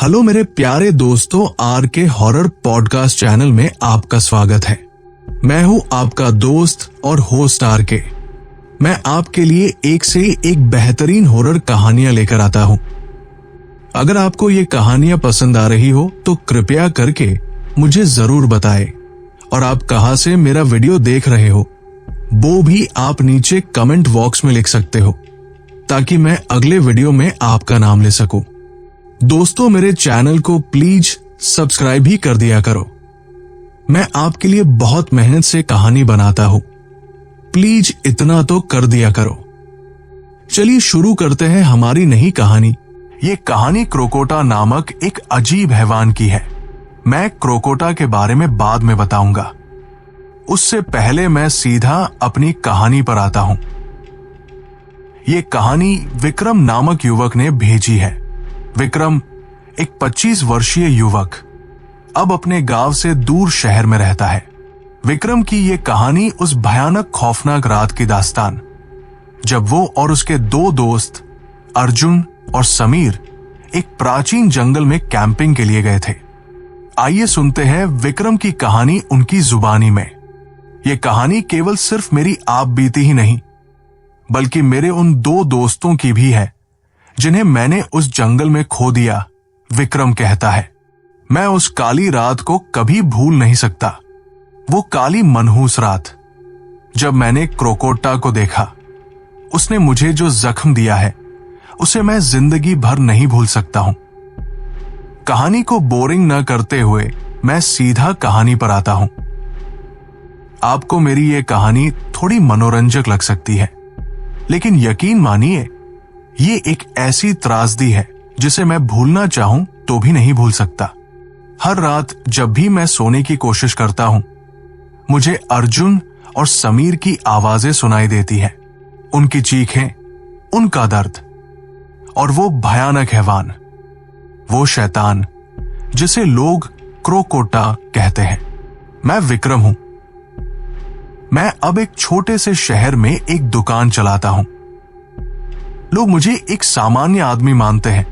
Hello मेरे प्यारे दोस्तों, आर के हॉरर पॉडकास्ट चैनल में आपका स्वागत है। मैं हूं आपका दोस्त और होस्ट आर के। मैं आपके लिए एक से एक बेहतरीन हॉरर कहानियां लेकर आता हूं। अगर आपको ये कहानियां पसंद आ रही हो तो कृपया करके मुझे जरूर बताएं, और आप कहां से मेरा वीडियो देख रहे हो वो भी आप नीचे कमेंट बॉक्स में लिख सकते हो, ताकि मैं अगले वीडियो में आपका नाम ले सकूं। दोस्तों, मेरे चैनल को प्लीज सब्सक्राइब भी कर दिया करो। मैं आपके लिए बहुत मेहनत से कहानी बनाता हूं, प्लीज इतना तो कर दिया करो। चलिए शुरू करते हैं हमारी नई कहानी। ये कहानी क्रोकोटा नामक एक अजीब हैवान की है। मैं क्रोकोटा के बारे में बाद में बताऊंगा। उससे पहले मैं सीधा अपनी कहानी पर आता हूं। ये कहानी विक्रम नामक युवक ने भेजी है। विक्रम एक 25 वर्षीय युवक अब अपने गांव से दूर शहर में रहता है। विक्रम की ये कहानी उस भयानक खौफनाक रात की दास्तान, जब वो और उसके दो दोस्त अर्जुन और समीर एक प्राचीन जंगल में कैंपिंग के लिए गए थे। आइए सुनते हैं विक्रम की कहानी उनकी जुबानी में। ये कहानी केवल सिर्फ मेरी आप बीती ही नहीं, बल्कि मेरे उन दो दोस्तों की भी है जिन्हें मैंने उस जंगल में खो दिया। विक्रम कहता है, मैं उस काली रात को कभी भूल नहीं सकता। वो काली मनहूस रात, जब मैंने क्रोकोटा को देखा। उसने मुझे जो जख्म दिया है उसे मैं जिंदगी भर नहीं भूल सकता हूं। कहानी को बोरिंग न करते हुए मैं सीधा कहानी पर आता हूं। आपको मेरी ये कहानी थोड़ी मनोरंजक लग सकती है, लेकिन यकीन मानिए ये एक ऐसी त्रासदी है जिसे मैं भूलना चाहूं तो भी नहीं भूल सकता। हर रात जब भी मैं सोने की कोशिश करता हूं, मुझे अर्जुन और समीर की आवाजें सुनाई देती है। उनकी चीखें, उनका दर्द, और वो भयानक हैवान, वो शैतान जिसे लोग क्रोकोटा कहते हैं। मैं विक्रम हूं। मैं अब एक छोटे से शहर में एक दुकान चलाता हूं। लोग मुझे एक सामान्य आदमी मानते हैं,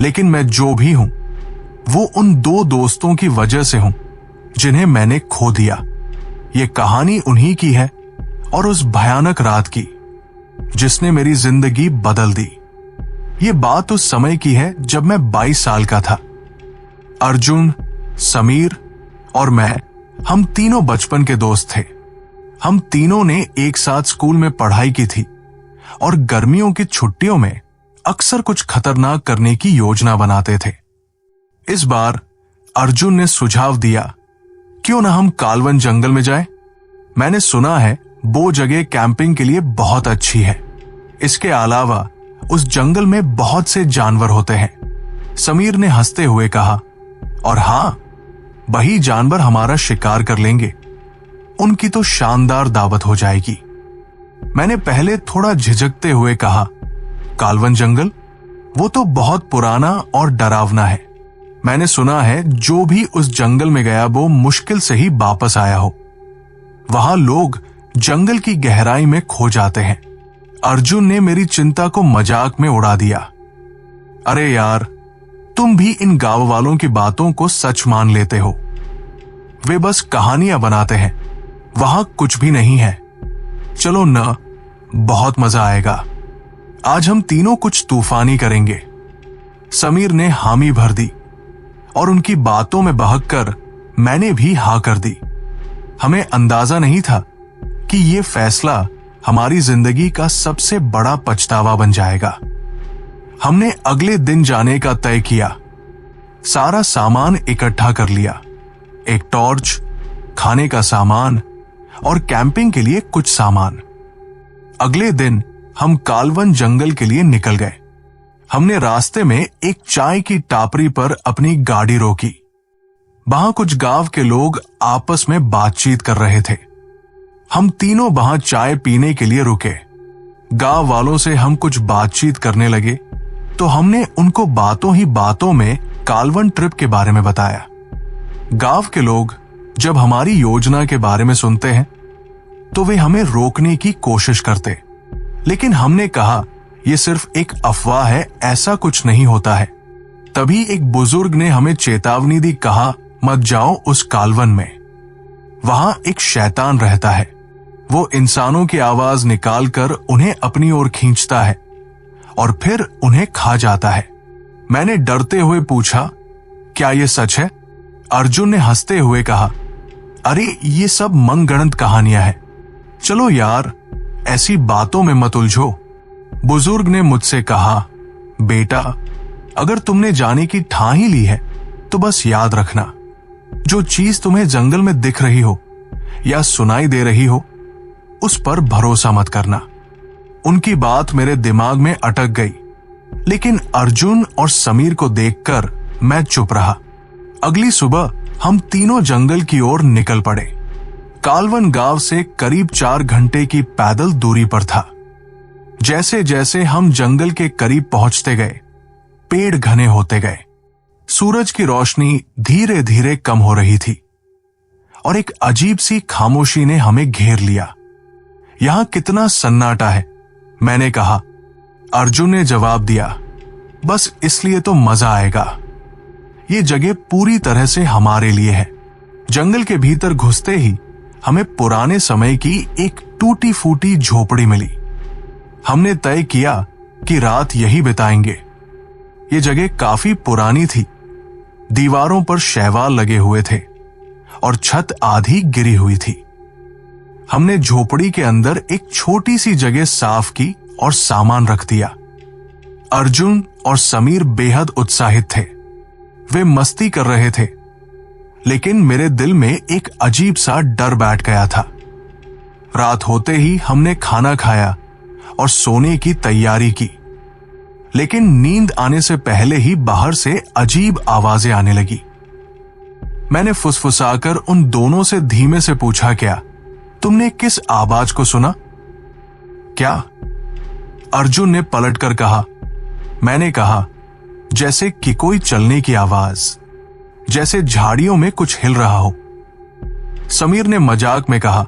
लेकिन मैं जो भी हूं वो उन दो दोस्तों की वजह से हूं जिन्हें मैंने खो दिया। ये कहानी उन्हीं की है, और उस भयानक रात की जिसने मेरी जिंदगी बदल दी। ये बात उस समय की है जब मैं 22 साल का था। अर्जुन, समीर और मैं, हम तीनों बचपन के दोस्त थे। हम तीनों ने एक साथ स्कूल में पढ़ाई की थी और गर्मियों की छुट्टियों में अक्सर कुछ खतरनाक करने की योजना बनाते थे। इस बार अर्जुन ने सुझाव दिया, क्यों ना हम कालवन जंगल में जाएं? मैंने सुना है वो जगह कैंपिंग के लिए बहुत अच्छी है। इसके अलावा उस जंगल में बहुत से जानवर होते हैं। समीर ने हंसते हुए कहा, और हां, वही जानवर हमारा शिकार कर लेंगे। उनकी तो शानदार दावत हो जाएगी। मैंने पहले थोड़ा झिझकते हुए कहा, कालवन जंगल? वो तो बहुत पुराना और डरावना है। मैंने सुना है जो भी उस जंगल में गया वो मुश्किल से ही वापस आया हो। वहां लोग जंगल की गहराई में खो जाते हैं। अर्जुन ने मेरी चिंता को मजाक में उड़ा दिया। अरे यार, तुम भी इन गांव वालों की बातों को सच मान लेते हो। वे बस कहानियां बनाते हैं, वहां कुछ भी नहीं है। चलो न, बहुत मजा आएगा। आज हम तीनों कुछ तूफानी करेंगे। समीर ने हामी भर दी, और उनकी बातों में बहककर मैंने भी हाँ कर दी। हमें अंदाजा नहीं था कि ये फैसला हमारी जिंदगी का सबसे बड़ा पछतावा बन जाएगा। हमने अगले दिन जाने का तय किया। सारा सामान इकट्ठा कर लिया, एक टॉर्च, खाने का सामान और कैंपिंग के लिए कुछ सामान। अगले दिन हम कालवन जंगल के लिए निकल गए। हमने रास्ते में एक चाय की टापरी पर अपनी गाड़ी रोकी। वहां कुछ गांव के लोग आपस में बातचीत कर रहे थे। हम तीनों वहां चाय पीने के लिए रुके। गांव वालों से हम कुछ बातचीत करने लगे तो हमने उनको बातों ही बातों में कालवन ट्रिप के बारे में बताया। गांव के लोग जब हमारी योजना के बारे में सुनते हैं तो वे हमें रोकने की कोशिश करते, लेकिन हमने कहा यह सिर्फ एक अफवाह है, ऐसा कुछ नहीं होता है। तभी एक बुजुर्ग ने हमें चेतावनी दी, कहा मत जाओ उस कालवन में, वहां एक शैतान रहता है। वो इंसानों की आवाज निकालकर उन्हें अपनी ओर खींचता है और फिर उन्हें खा जाता है। मैंने डरते हुए पूछा, क्या यह सच है? अर्जुन ने हंसते हुए कहा, अरे ये सब मनगढ़ंत कहानियां हैं। चलो यार, ऐसी बातों में मत उलझो। बुजुर्ग ने मुझसे कहा, बेटा, अगर तुमने जाने की ठान ही ली है तो बस याद रखना, जो चीज तुम्हें जंगल में दिख रही हो या सुनाई दे रही हो, उस पर भरोसा मत करना। उनकी बात मेरे दिमाग में अटक गई, लेकिन अर्जुन और समीर को देखकर मैं चुप रहा। अगली सुबह हम तीनों जंगल की ओर निकल पड़े। कालवन गांव से करीब 4 घंटे की पैदल दूरी पर था। जैसे जैसे हम जंगल के करीब पहुंचते गए, पेड़ घने होते गए। सूरज की रोशनी धीरे धीरे कम हो रही थी और एक अजीब सी खामोशी ने हमें घेर लिया। यहां कितना सन्नाटा है, मैंने कहा। अर्जुन ने जवाब दिया, बस इसलिए तो मजा आएगा। ये जगह पूरी तरह से हमारे लिए है। जंगल के भीतर घुसते ही हमें पुराने समय की एक टूटी फूटी झोपड़ी मिली। हमने तय किया कि रात यही बिताएंगे। ये जगह काफी पुरानी थी। दीवारों पर शैवाल लगे हुए थे और छत आधी गिरी हुई थी। हमने झोपड़ी के अंदर एक छोटी सी जगह साफ की और सामान रख दिया। अर्जुन और समीर बेहद उत्साहित थे। वे मस्ती कर रहे थे, लेकिन मेरे दिल में एक अजीब सा डर बैठ गया था। रात होते ही हमने खाना खाया और सोने की तैयारी की, लेकिन नींद आने से पहले ही बाहर से अजीब आवाजें आने लगी। मैंने फुसफुसाकर उन दोनों से धीमे से पूछा, क्या तुमने किस आवाज को सुना? क्या? अर्जुन ने पलटकर कहा। मैंने कहा, जैसे कि कोई चलने की आवाज, जैसे झाड़ियों में कुछ हिल रहा हो। समीर ने मजाक में कहा,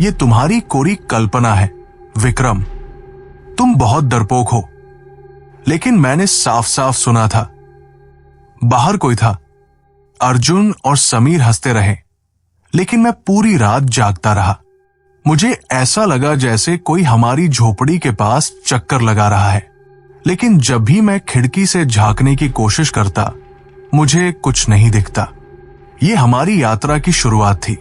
यह तुम्हारी कोरी कल्पना है विक्रम, तुम बहुत डरपोक हो। लेकिन मैंने साफ साफ सुना था। बाहर कोई था। अर्जुन और समीर हंसते रहे, लेकिन मैं पूरी रात जागता रहा। मुझे ऐसा लगा जैसे कोई हमारी झोपड़ी के पास चक्कर लगा रहा है, लेकिन जब भी मैं खिड़की से झांकने की कोशिश करता, मुझे कुछ नहीं दिखता। ये हमारी यात्रा की शुरुआत थी।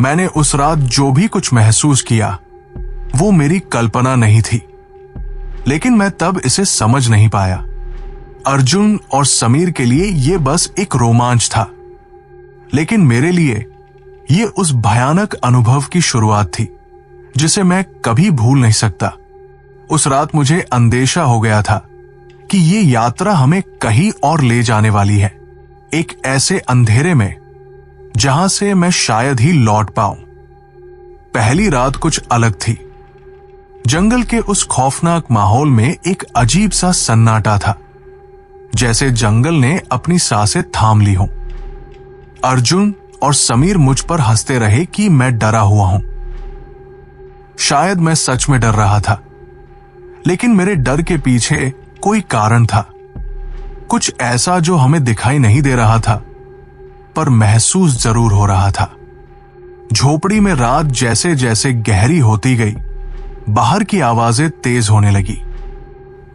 मैंने उस रात जो भी कुछ महसूस किया, वो मेरी कल्पना नहीं थी, लेकिन मैं तब इसे समझ नहीं पाया। अर्जुन और समीर के लिए यह बस एक रोमांच था, लेकिन मेरे लिए यह उस भयानक अनुभव की शुरुआत थी जिसे मैं कभी भूल नहीं सकता। उस रात मुझे अंदेशा हो गया था कि ये यात्रा हमें कहीं और ले जाने वाली है, एक ऐसे अंधेरे में जहां से मैं शायद ही लौट पाऊं। पहली रात कुछ अलग थी। जंगल के उस खौफनाक माहौल में एक अजीब सा सन्नाटा था, जैसे जंगल ने अपनी सांसें थाम ली हों। अर्जुन और समीर मुझ पर हंसते रहे कि मैं डरा हुआ हूं। शायद मैं सच में डर रहा था, लेकिन मेरे डर के पीछे कोई कारण था, कुछ ऐसा जो हमें दिखाई नहीं दे रहा था, पर महसूस जरूर हो रहा था। झोपड़ी में रात जैसे जैसे गहरी होती गई, बाहर की आवाजें तेज होने लगी।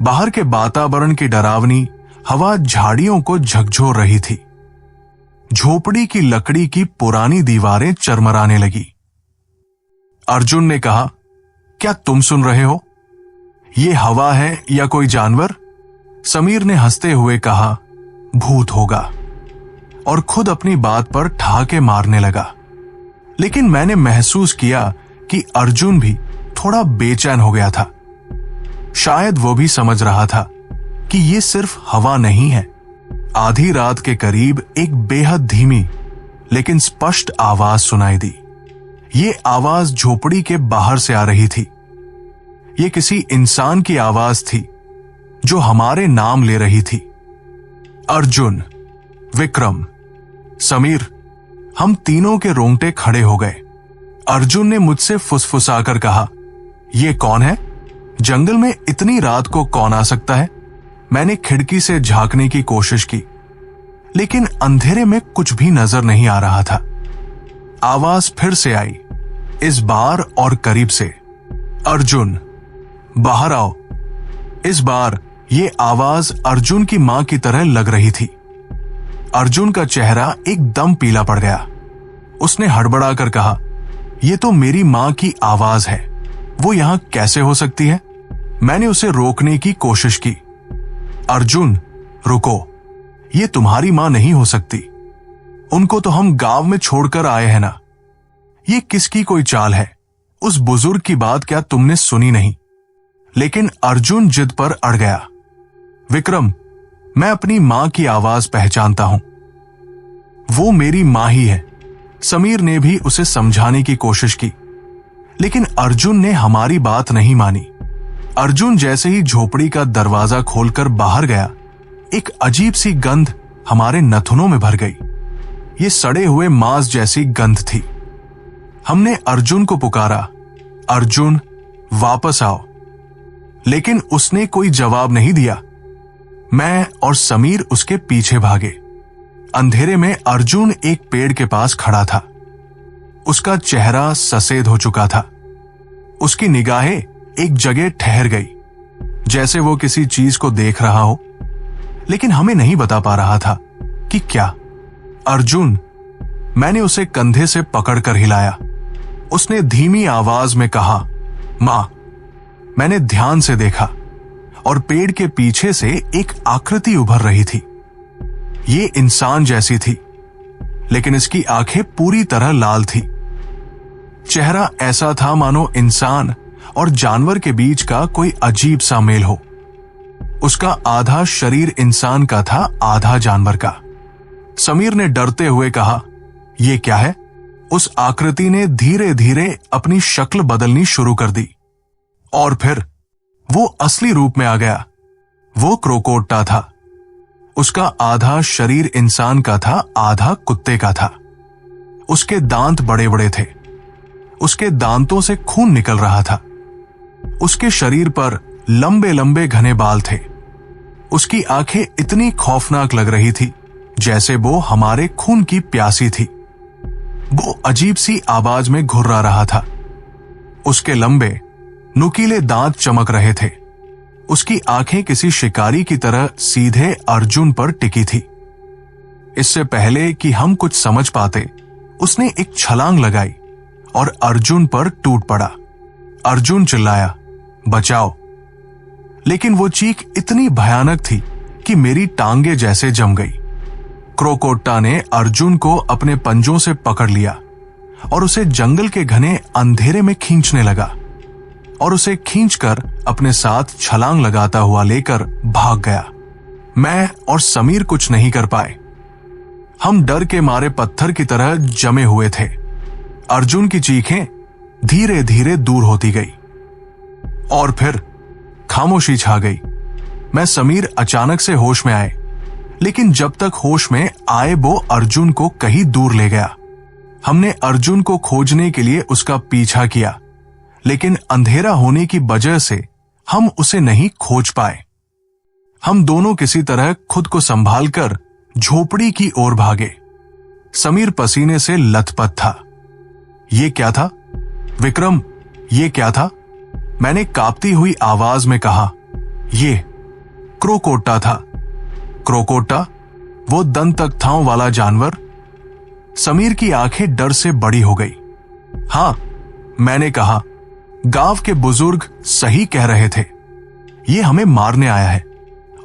बाहर के वातावरण की डरावनी हवा झाड़ियों को झकझोर रही थी। झोपड़ी की लकड़ी की पुरानी दीवारें चरमराने लगी। अर्जुन ने कहा, क्या तुम सुन रहे हो? ये हवा है या कोई जानवर? समीर ने हंसते हुए कहा, भूत होगा, और खुद अपनी बात पर ठहाके मारने लगा। लेकिन मैंने महसूस किया कि अर्जुन भी थोड़ा बेचैन हो गया था। शायद वो भी समझ रहा था कि ये सिर्फ हवा नहीं है। आधी रात के करीब एक बेहद धीमी लेकिन स्पष्ट आवाज सुनाई दी। ये आवाज झोपड़ी के बाहर से आ रही थी। ये किसी इंसान की आवाज थी जो हमारे नाम ले रही थी। अर्जुन, विक्रम, समीर, हम तीनों के रोंगटे खड़े हो गए। अर्जुन ने मुझसे फुसफुसाकर कहा, यह कौन है? जंगल में इतनी रात को कौन आ सकता है? मैंने खिड़की से झांकने की कोशिश की, लेकिन अंधेरे में कुछ भी नजर नहीं आ रहा था। आवाज फिर से आई, इस बार और करीब से, अर्जुन बाहर आओ। इस बार ये आवाज अर्जुन की मां की तरह लग रही थी। अर्जुन का चेहरा एकदम पीला पड़ गया। उसने हड़बड़ाकर कहा, यह तो मेरी मां की आवाज है, वो यहां कैसे हो सकती है? मैंने उसे रोकने की कोशिश की। अर्जुन रुको, ये तुम्हारी मां नहीं हो सकती। उनको तो हम गांव में छोड़कर आए हैं ना। ये किसकी कोई चाल है? उस बुजुर्ग की बात क्या तुमने सुनी नहीं? लेकिन अर्जुन जिद पर अड़ गया। विक्रम, मैं अपनी मां की आवाज पहचानता हूं, वो मेरी मां ही है। समीर ने भी उसे समझाने की कोशिश की, लेकिन अर्जुन ने हमारी बात नहीं मानी। अर्जुन जैसे ही झोपड़ी का दरवाजा खोलकर बाहर गया, एक अजीब सी गंध हमारे नथुनों में भर गई। ये सड़े हुए मांस जैसी गंध थी। हमने अर्जुन को पुकारा, अर्जुन वापस आओ, लेकिन उसने कोई जवाब नहीं दिया। मैं और समीर उसके पीछे भागे। अंधेरे में अर्जुन एक पेड़ के पास खड़ा था। उसका चेहरा सफेद हो चुका था। उसकी निगाहें एक जगह ठहर गई, जैसे वो किसी चीज को देख रहा हो, लेकिन हमें नहीं बता पा रहा था कि क्या। अर्जुन, मैंने उसे कंधे से पकड़कर हिलाया। उसने धीमी आवाज में कहा, मां। मैंने ध्यान से देखा और पेड़ के पीछे से एक आकृति उभर रही थी। ये इंसान जैसी थी, लेकिन इसकी आंखें पूरी तरह लाल थी। चेहरा ऐसा था मानो इंसान और जानवर के बीच का कोई अजीब सा मेल हो। उसका आधा शरीर इंसान का था, आधा जानवर का। समीर ने डरते हुए कहा, यह क्या है? उस आकृति ने धीरे धीरे अपनी शक्ल बदलनी शुरू कर दी और फिर वो असली रूप में आ गया। वो क्रोकोट्टा था। उसका आधा शरीर इंसान का था, आधा कुत्ते का था। उसके दांत बड़े बड़े थे। उसके दांतों से खून निकल रहा था। उसके शरीर पर लंबे लंबे घने बाल थे। उसकी आंखें इतनी खौफनाक लग रही थी जैसे वो हमारे खून की प्यासी थी। वो अजीब सी आवाज में घुर्रा रहा था। उसके लंबे नुकीले दांत चमक रहे थे। उसकी आंखें किसी शिकारी की तरह सीधे अर्जुन पर टिकी थी। इससे पहले कि हम कुछ समझ पाते, उसने एक छलांग लगाई और अर्जुन पर टूट पड़ा। अर्जुन चिल्लाया, बचाओ! लेकिन वो चीख इतनी भयानक थी कि मेरी टांगे जैसे जम गई। क्रोकोट्टा ने अर्जुन को अपने पंजों से पकड़ लिया और उसे जंगल के घने अंधेरे में खींचने लगा और उसे खींचकर अपने साथ छलांग लगाता हुआ लेकर भाग गया। मैं और समीर कुछ नहीं कर पाए। हम डर के मारे पत्थर की तरह जमे हुए थे। अर्जुन की चीखें धीरे धीरे दूर होती गई और फिर खामोशी छा गई। मैं समीर अचानक से होश में आए, लेकिन जब तक होश में आए वो अर्जुन को कहीं दूर ले गया। हमने अर्जुन को खोजने के लिए उसका पीछा किया, लेकिन अंधेरा होने की वजह से हम उसे नहीं खोज पाए। हम दोनों किसी तरह खुद को संभालकर झोपड़ी की ओर भागे। समीर पसीने से लथपथ था। ये क्या था? विक्रम, ये क्या था? मैंने कांपती हुई आवाज में कहा। ये क्रोकोट्टा था। क्रोकोट्टा? वो दंतकथाओं वाला जानवर? समीर की आंखें डर से बड़ी हो गई। हां, मैंने कहा, गांव के बुजुर्ग सही कह रहे थे। ये हमें मारने आया है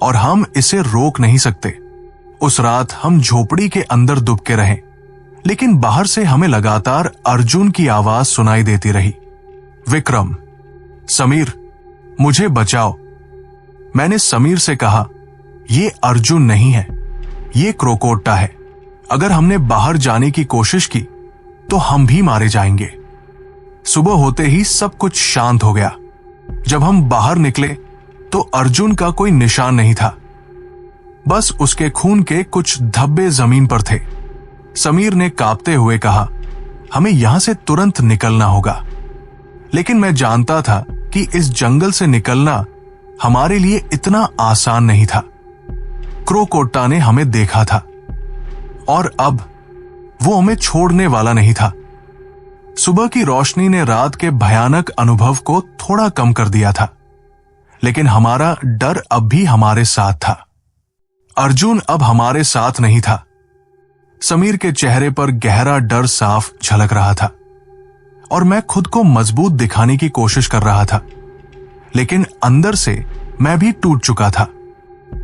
और हम इसे रोक नहीं सकते। उस रात हम झोपड़ी के अंदर दुबके रहे, लेकिन बाहर से हमें लगातार अर्जुन की आवाज सुनाई देती रही। विक्रम, समीर, मुझे बचाओ। मैंने समीर से कहा, ये अर्जुन नहीं है, ये क्रोकोट्टा है। अगर हमने बाहर जाने की कोशिश की तो हम भी मारे जाएंगे। सुबह होते ही सब कुछ शांत हो गया। जब हम बाहर निकले तो अर्जुन का कोई निशान नहीं था, बस उसके खून के कुछ धब्बे जमीन पर थे। समीर ने कांपते हुए कहा, हमें यहां से तुरंत निकलना होगा। लेकिन मैं जानता था कि इस जंगल से निकलना हमारे लिए इतना आसान नहीं था। क्रोकोट्टा ने हमें देखा था और अब वो हमें छोड़ने वाला नहीं था। सुबह की रोशनी ने रात के भयानक अनुभव को थोड़ा कम कर दिया था, लेकिन हमारा डर अब भी हमारे साथ था। अर्जुन अब हमारे साथ नहीं था। समीर के चेहरे पर गहरा डर साफ झलक रहा था और मैं खुद को मजबूत दिखाने की कोशिश कर रहा था, लेकिन अंदर से मैं भी टूट चुका था।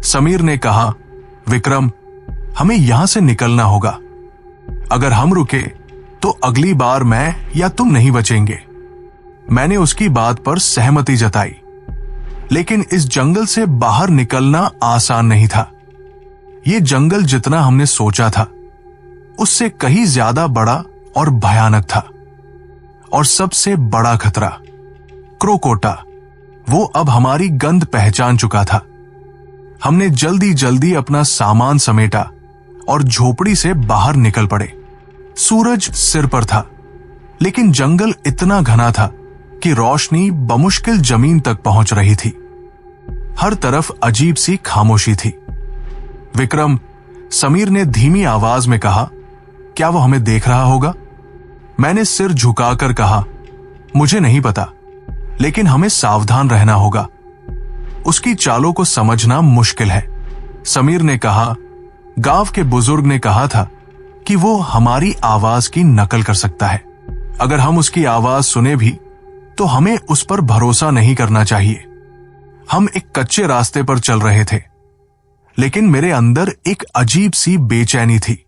समीर ने कहा, विक्रम, हमें यहां से निकलना होगा। अगर हम रुके तो अगली बार मैं या तुम नहीं बचेंगे। मैंने उसकी बात पर सहमति जताई, लेकिन इस जंगल से बाहर निकलना आसान नहीं था। ये जंगल जितना हमने सोचा था उससे कहीं ज्यादा बड़ा और भयानक था। और सबसे बड़ा खतरा क्रोकोटा, वो अब हमारी गंध पहचान चुका था। हमने जल्दी जल्दी अपना सामान समेटा और झोपड़ी से बाहर निकल पड़े। सूरज सिर पर था, लेकिन जंगल इतना घना था कि रोशनी बमुश्किल जमीन तक पहुंच रही थी। हर तरफ अजीब सी खामोशी थी। विक्रम, समीर ने धीमी आवाज में कहा, क्या वो हमें देख रहा होगा? मैंने सिर झुकाकर कहा, मुझे नहीं पता, लेकिन हमें सावधान रहना होगा। उसकी चालों को समझना मुश्किल है। समीर ने कहा, गांव के बुजुर्ग ने कहा था कि वो हमारी आवाज की नकल कर सकता है। अगर हम उसकी आवाज सुने भी तो हमें उस पर भरोसा नहीं करना चाहिए। हम एक कच्चे रास्ते पर चल रहे थे, लेकिन मेरे अंदर एक अजीब सी बेचैनी थी।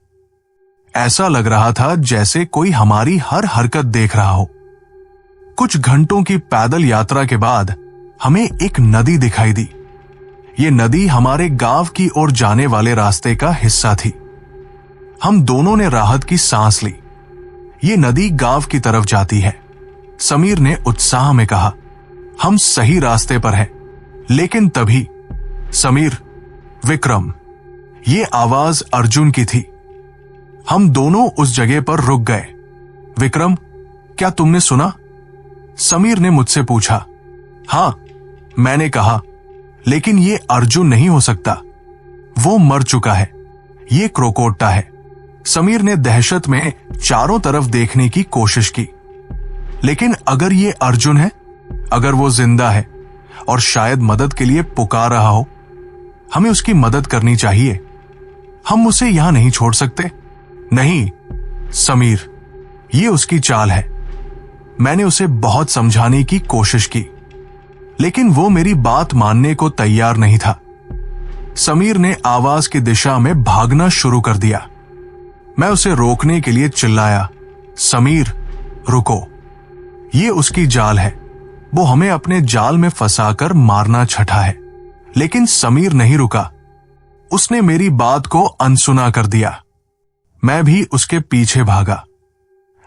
ऐसा लग रहा था जैसे कोई हमारी हर हरकत देख रहा हो। कुछ घंटों की पैदल यात्रा के बाद हमें एक नदी दिखाई दी। ये नदी हमारे गांव की ओर जाने वाले रास्ते का हिस्सा थी। हम दोनों ने राहत की सांस ली। ये नदी गांव की तरफ जाती है। समीर ने उत्साह में कहा, हम सही रास्ते पर हैं। लेकिन तभी समीर, विक्रम, ये आवाज अर्जुन की थी। हम दोनों उस जगह पर रुक गए। विक्रम, क्या तुमने सुना? समीर ने मुझसे पूछा। हां, मैंने कहा, लेकिन ये अर्जुन नहीं हो सकता। वो मर चुका है। ये क्रोकोट्टा है। समीर ने दहशत में चारों तरफ देखने की कोशिश की। लेकिन अगर ये अर्जुन है, अगर वो जिंदा है और शायद मदद के लिए पुकार रहा हो, हमें उसकी मदद करनी चाहिए। हम उसे यहां नहीं छोड़ सकते। नहीं समीर, ये उसकी चाल है। मैंने उसे बहुत समझाने की कोशिश की, लेकिन वो मेरी बात मानने को तैयार नहीं था। समीर ने आवाज की दिशा में भागना शुरू कर दिया। मैं उसे रोकने के लिए चिल्लाया, समीर, रुको। ये उसकी जाल है। वो हमें अपने जाल में फंसाकर मारना छठा है। लेकिन समीर नहीं रुका। उसने मेरी बात को अनसुना कर दिया। मैं भी उसके पीछे भागा,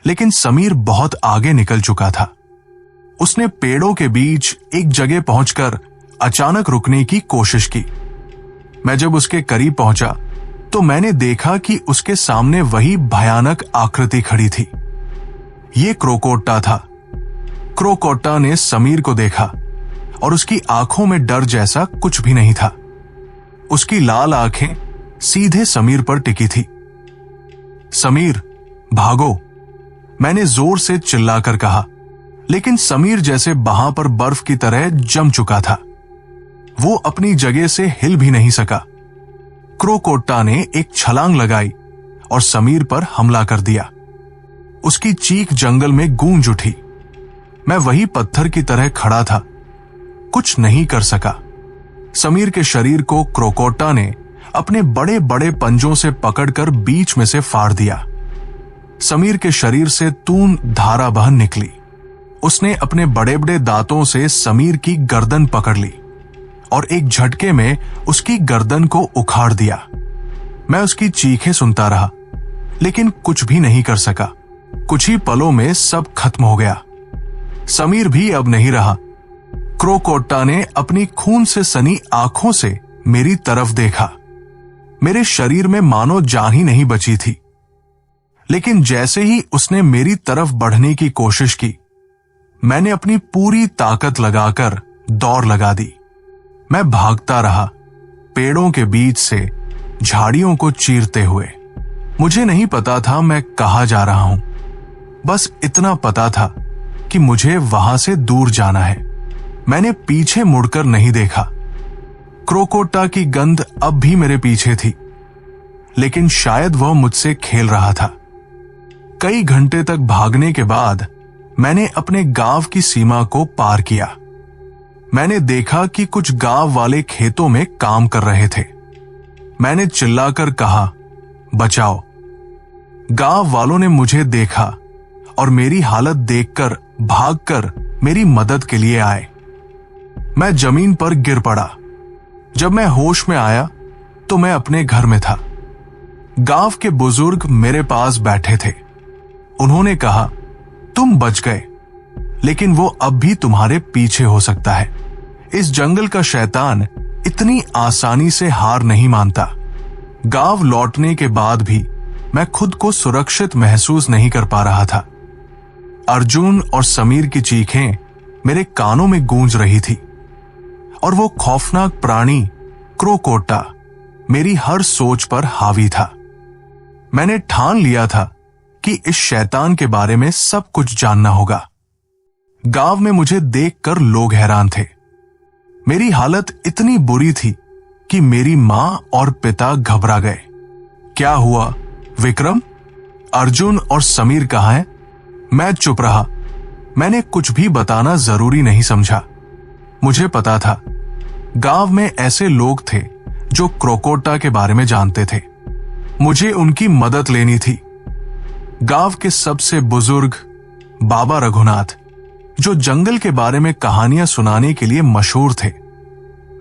लेकिन समीर बहुत आगे निकल चुका था। उसने पेड़ों के बीच एक जगह पहुंचकर अचानक रुकने की कोशिश की। मैं जब उसके करीब पहुंचा तो मैंने देखा कि उसके सामने वही भयानक आकृति खड़ी थी। ये क्रोकोट्टा था। क्रोकोट्टा ने समीर को देखा और उसकी आंखों में डर जैसा कुछ भी नहीं था। उसकी लाल आंखें सीधे समीर पर टिकी थी। समीर, भागो, मैंने जोर से चिल्लाकर कहा, लेकिन समीर जैसे वहां पर बर्फ की तरह जम चुका था। वो अपनी जगह से हिल भी नहीं सका। क्रोकोट्टा ने एक छलांग लगाई और समीर पर हमला कर दिया। उसकी चीख जंगल में गूंज उठी। मैं वही पत्थर की तरह खड़ा था, कुछ नहीं कर सका। समीर के शरीर को क्रोकोट्टा ने अपने बड़े बड़े पंजों से पकड़कर बीच में से फाड़ दिया। समीर के शरीर से तून धारा बह निकली। उसने अपने बड़े बड़े दांतों से समीर की गर्दन पकड़ ली और एक झटके में उसकी गर्दन को उखाड़ दिया। मैं उसकी चीखें सुनता रहा, लेकिन कुछ भी नहीं कर सका। कुछ ही पलों में सब खत्म हो गया। समीर भी अब नहीं रहा। क्रोकोट्टा ने अपनी खून से सनी आंखों से मेरी तरफ देखा। मेरे शरीर में मानो जान ही नहीं बची थी। लेकिन जैसे ही उसने मेरी तरफ बढ़ने की कोशिश की, मैंने अपनी पूरी ताकत लगाकर दौड़ लगा दी। मैं भागता रहा, पेड़ों के बीच से झाड़ियों को चीरते हुए। मुझे नहीं पता था मैं कहाँ जा रहा हूं, बस इतना पता था कि मुझे वहां से दूर जाना है। मैंने पीछे मुड़कर नहीं देखा। क्रोकोटा की गंध अब भी मेरे पीछे थी, लेकिन शायद वह मुझसे खेल रहा था। कई घंटे तक भागने के बाद मैंने अपने गांव की सीमा को पार किया। मैंने देखा कि कुछ गांव वाले खेतों में काम कर रहे थे। मैंने चिल्लाकर कहा, बचाओ। गांव वालों ने मुझे देखा और मेरी हालत देखकर भागकर मेरी मदद के लिए आए। मैं जमीन पर गिर पड़ा। जब मैं होश में आया तो मैं अपने घर में था। गांव के बुजुर्ग मेरे पास बैठे थे। उन्होंने कहा, तुम बच गए, लेकिन वो अब भी तुम्हारे पीछे हो सकता है। इस जंगल का शैतान इतनी आसानी से हार नहीं मानता। गांव लौटने के बाद भी मैं खुद को सुरक्षित महसूस नहीं कर पा रहा था। अर्जुन और समीर की चीखें मेरे कानों में गूंज रही थी और वो खौफनाक प्राणी क्रोकोटा मेरी हर सोच पर हावी था। मैंने ठान लिया था कि इस शैतान के बारे में सब कुछ जानना होगा। गांव में मुझे देखकर लोग हैरान थे। मेरी हालत इतनी बुरी थी कि मेरी मां और पिता घबरा गए। क्या हुआ विक्रम? अर्जुन और समीर कहाँ हैं? मैं चुप रहा। मैंने कुछ भी बताना जरूरी नहीं समझा। मुझे पता था गांव में ऐसे लोग थे जो क्रोकोटा के बारे में जानते थे। मुझे उनकी मदद लेनी थी। गांव के सबसे बुजुर्ग बाबा रघुनाथ, जो जंगल के बारे में कहानियां सुनाने के लिए मशहूर थे,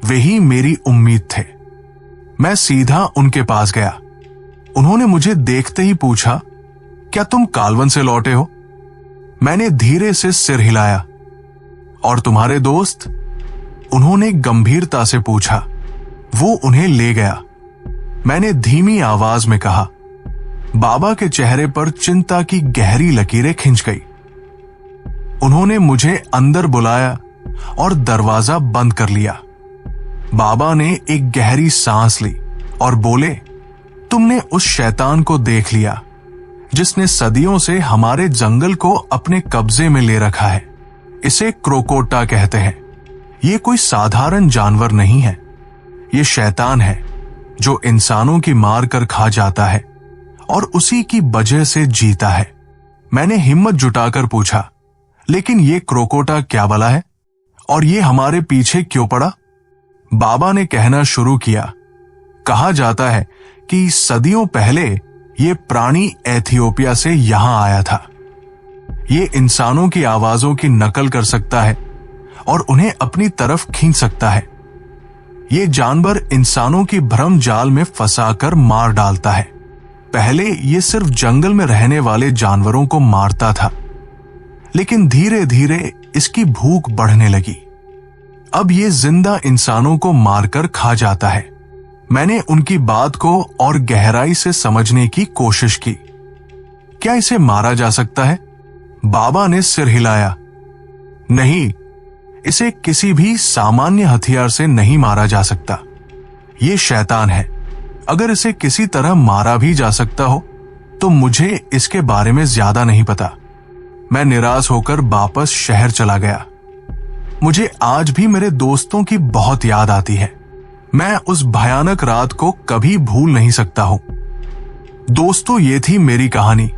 वही मेरी उम्मीद थे। मैं सीधा उनके पास गया। उन्होंने मुझे देखते ही पूछा, क्या तुम कालवन से लौटे हो? मैंने धीरे से सिर हिलाया। और तुम्हारे दोस्त? उन्होंने गंभीरता से पूछा। वो उन्हें ले गया। मैंने धीमी आवाज में कहा। बाबा के चेहरे पर चिंता की गहरी लकीरें खिंच गई। उन्होंने मुझे अंदर बुलाया और दरवाजा बंद कर लिया। बाबा ने एक गहरी सांस ली और बोले, तुमने उस शैतान को देख लिया जिसने सदियों से हमारे जंगल को अपने कब्जे में ले रखा है। इसे क्रोकोटा कहते हैं। ये कोई साधारण जानवर नहीं है। ये शैतान है जो इंसानों की मार कर खा जाता है और उसी की वजह से जीता है। मैंने हिम्मत जुटाकर पूछा, लेकिन ये क्रोकोटा क्या भला है और ये हमारे पीछे क्यों पड़ा? बाबा ने कहना शुरू किया, कहा जाता है कि सदियों पहले ये प्राणी एथियोपिया से यहां आया था। ये इंसानों की आवाजों की नकल कर सकता है और उन्हें अपनी तरफ खींच सकता है। ये जानवर इंसानों की भ्रम जाल में फंसाकर मार डालता है। पहले ये सिर्फ जंगल में रहने वाले जानवरों को मारता था, लेकिन धीरे धीरे इसकी भूख बढ़ने लगी। अब ये जिंदा इंसानों को मारकर खा जाता है। मैंने उनकी बात को और गहराई से समझने की कोशिश की। क्या इसे मारा जा सकता है? बाबा ने सिर हिलाया। नहीं, इसे किसी भी सामान्य हथियार से नहीं मारा जा सकता। ये शैतान है। अगर इसे किसी तरह मारा भी जा सकता हो तो मुझे इसके बारे में ज्यादा नहीं पता। मैं निराश होकर वापस शहर चला गया। मुझे आज भी मेरे दोस्तों की बहुत याद आती है। मैं उस भयानक रात को कभी भूल नहीं सकता हूं। दोस्तों, ये थी मेरी कहानी।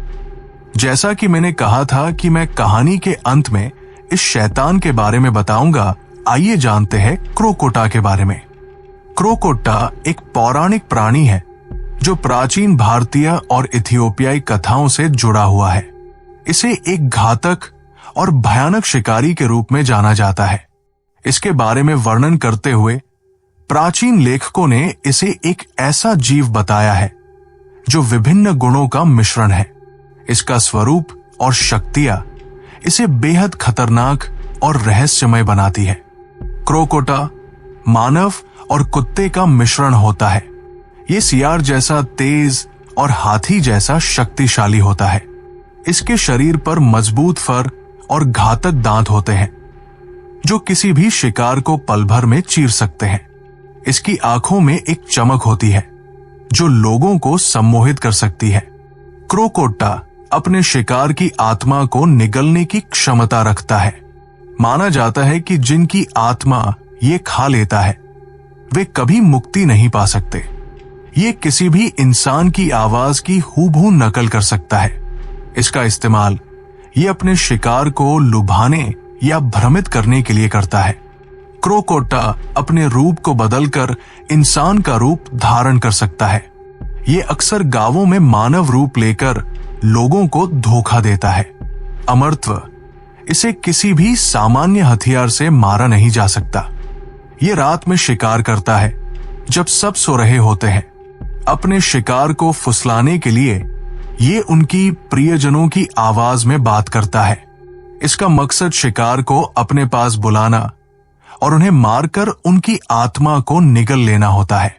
जैसा कि मैंने कहा था कि मैं कहानी के अंत में इस शैतान के बारे में बताऊंगा, आइए जानते हैं क्रोकोटा के बारे में। क्रोकोटा एक पौराणिक प्राणी है जो प्राचीन भारतीय और इथियोपियाई कथाओं से जुड़ा हुआ है। इसे एक घातक और भयानक शिकारी के रूप में जाना जाता है। इसके बारे में वर्णन करते हुए प्राचीन लेखकों ने इसे एक ऐसा जीव बताया है जो विभिन्न गुणों का मिश्रण है। इसका स्वरूप और शक्तियां इसे बेहद खतरनाक और रहस्यमय बनाती है। क्रोकोटा मानव और कुत्ते का मिश्रण होता है। ये सियार जैसा तेज और हाथी जैसा शक्तिशाली होता है। इसके शरीर पर मजबूत फर और घातक दांत होते हैं। जो किसी भी शिकार को पल भर में चीर सकते हैं। इसकी आंखों में एक चमक होती है जो लोगों को सम्मोहित कर सकती है। क्रोकोट्टा अपने शिकार की आत्मा को निगलने की क्षमता रखता है। माना जाता है कि जिनकी आत्मा ये खा लेता है वे कभी मुक्ति नहीं पा सकते। ये किसी भी इंसान की आवाज की हूबहू नकल कर सकता है। इसका इस्तेमाल ये अपने शिकार को लुभाने या भ्रमित करने के लिए करता है। क्रोकोट्टा अपने रूप को बदलकर इंसान का रूप धारण कर सकता है। ये अक्सर गांवों में मानव रूप लेकर लोगों को धोखा देता है। अमरत्व, इसे किसी भी सामान्य हथियार से मारा नहीं जा सकता। ये रात में शिकार करता है जब सब सो रहे होते हैं। अपने शिकार को फुसलाने के लिए ये उनकी प्रियजनों की आवाज में बात करता है। इसका मकसद शिकार को अपने पास बुलाना और उन्हें मारकर उनकी आत्मा को निगल लेना होता है।